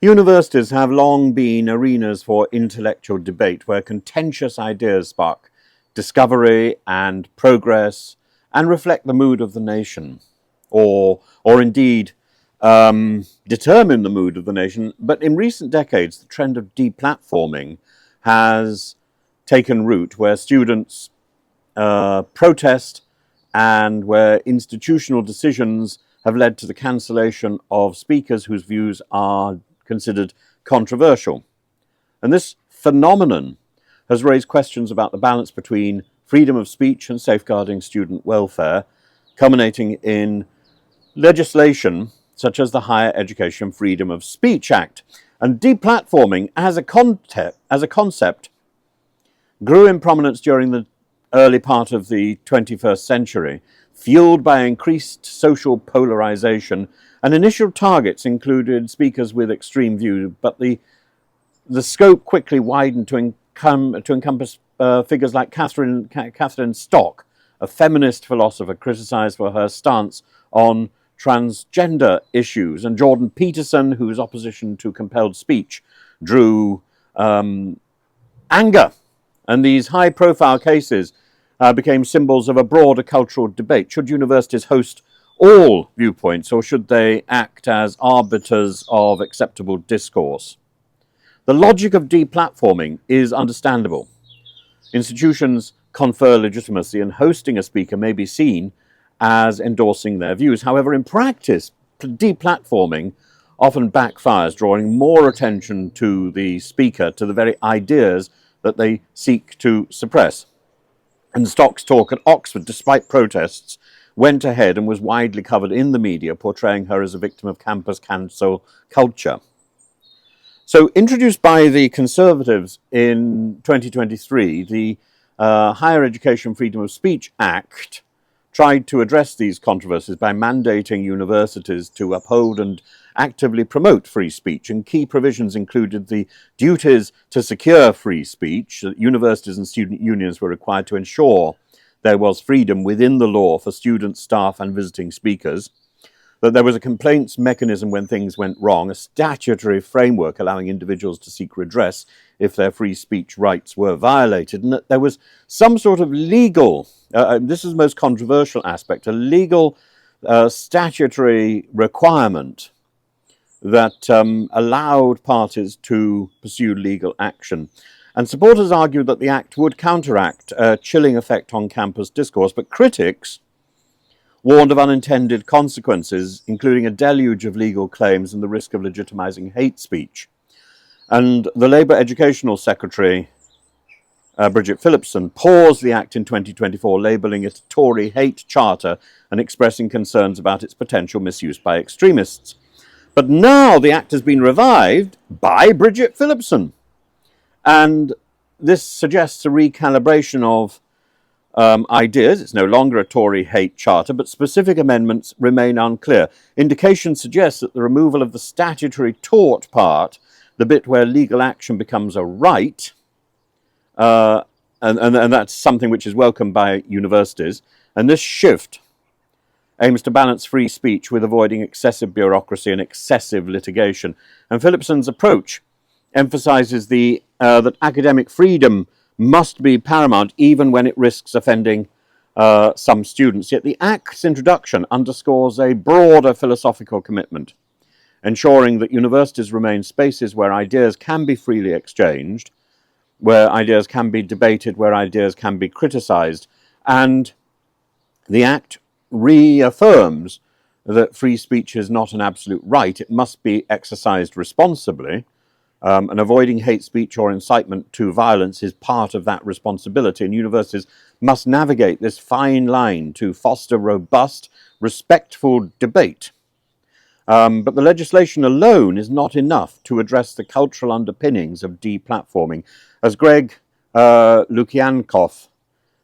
Universities have long been arenas for intellectual debate where contentious ideas spark discovery and progress and reflect the mood of the nation, or indeed determine the mood of the nation. But in recent decades, the trend of deplatforming has taken root, where students protest and where institutional decisions have led to the cancellation of speakers whose views are considered controversial. And this phenomenon has raised questions about the balance between freedom of speech and safeguarding student welfare, culminating in legislation such as the Higher Education Freedom of Speech Act. And deplatforming as a concept grew in prominence during the early part of the 21st century, fueled by increased social polarization, and initial targets included speakers with extreme views, but the scope quickly widened to encompass figures like Catherine Stock, a feminist philosopher criticized for her stance on transgender issues, and Jordan Peterson, whose opposition to compelled speech drew anger. And these high-profile cases became symbols of a broader cultural debate. Should universities host all viewpoints, or should they act as arbiters of acceptable discourse? The logic of deplatforming is understandable. Institutions confer legitimacy, and hosting a speaker may be seen as endorsing their views. However, in practice, deplatforming often backfires, drawing more attention to the speaker, to the very ideas that they seek to suppress. And Stock's talk at Oxford, despite protests, went ahead and was widely covered in the media, portraying her as a victim of campus cancel culture. So, introduced by the Conservatives in 2023, the Higher Education Freedom of Speech Act tried to address these controversies by mandating universities to uphold and actively promote free speech, and key provisions included the duties to secure free speech. Universities and student unions were required to ensure there was freedom within the law for students, staff, and visiting speakers, that there was a complaints mechanism when things went wrong, a statutory framework allowing individuals to seek redress if their free speech rights were violated, and that there was some sort of legal, this is the most controversial aspect, a legal statutory requirement that allowed parties to pursue legal action. And supporters argued that the Act would counteract a chilling effect on campus discourse, but critics warned of unintended consequences, including a deluge of legal claims and the risk of legitimizing hate speech. And the Labour Educational Secretary, Bridget Phillipson, paused the Act in 2024, labelling it a Tory hate charter and expressing concerns about its potential misuse by extremists. But now the Act has been revived by Bridget Phillipson. And this suggests a recalibration of ideas. It's no longer a Tory hate charter, but specific amendments remain unclear. Indications suggest that the removal of the statutory tort part, the bit where legal action becomes a right, and that's something which is welcomed by universities, and this shift aims to balance free speech with avoiding excessive bureaucracy and excessive litigation. And Phillipson's approach emphasizes that academic freedom must be paramount even when it risks offending some students. Yet the Act's introduction underscores a broader philosophical commitment, ensuring that universities remain spaces where ideas can be freely exchanged, where ideas can be debated, where ideas can be criticized. And the Act reaffirms that free speech is not an absolute right. It must be exercised responsibly. And avoiding hate speech or incitement to violence is part of that responsibility. And universities must navigate this fine line to foster robust, respectful debate. But the legislation alone is not enough to address the cultural underpinnings of deplatforming. As Greg Lukianov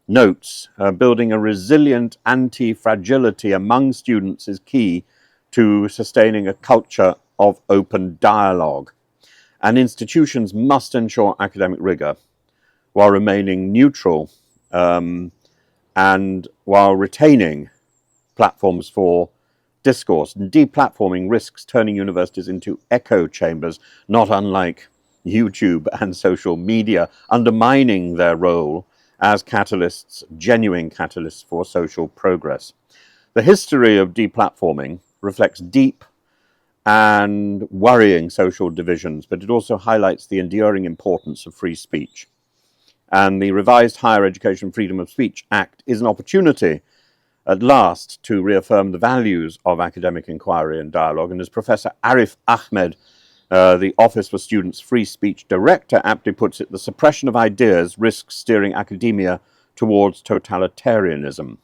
notes, building a resilient anti-fragility among students is key to sustaining a culture of open dialogue. And institutions must ensure academic rigor while remaining neutral and while retaining platforms for discourse. And deplatforming risks turning universities into echo chambers, not unlike YouTube and social media, undermining their role as catalysts, genuine catalysts for social progress. The history of deplatforming reflects deep and worrying social divisions, but it also highlights the enduring importance of free speech. And the revised Higher Education Freedom of Speech Act is an opportunity at last to reaffirm the values of academic inquiry and dialogue. And as Professor Arif Ahmed, the Office for Students' Free Speech Director, aptly puts it, the suppression of ideas risks steering academia towards totalitarianism.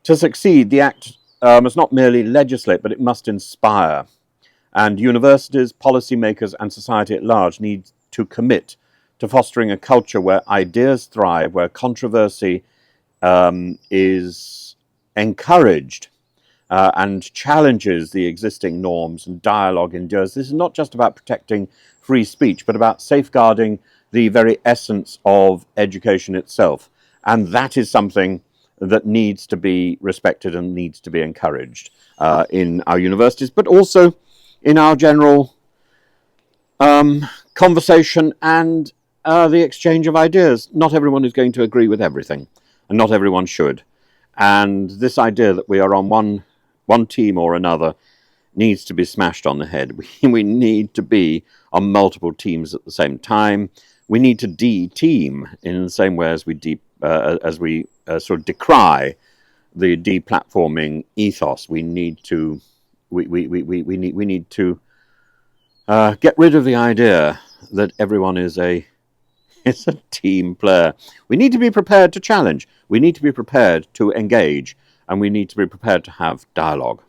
To succeed, the Act must not merely legislate, but it must inspire. And universities, policymakers, and society at large need to commit to fostering a culture where ideas thrive, where controversy is encouraged and challenges the existing norms, and dialogue endures. This is not just about protecting free speech, but about safeguarding the very essence of education itself. And that is something that needs to be respected and needs to be encouraged in our universities, but also in our general conversation and the exchange of ideas. Not everyone is going to agree with everything, and not everyone should. And this idea that we are on one team or another needs to be smashed on the head. We need to be on multiple teams at the same time. We need to de-team in the same way as we sort of decry the deplatforming ethos. We need to get rid of the idea that everyone is a team player. We need to be prepared to challenge. We need to be prepared to engage, and we need to be prepared to have dialogue.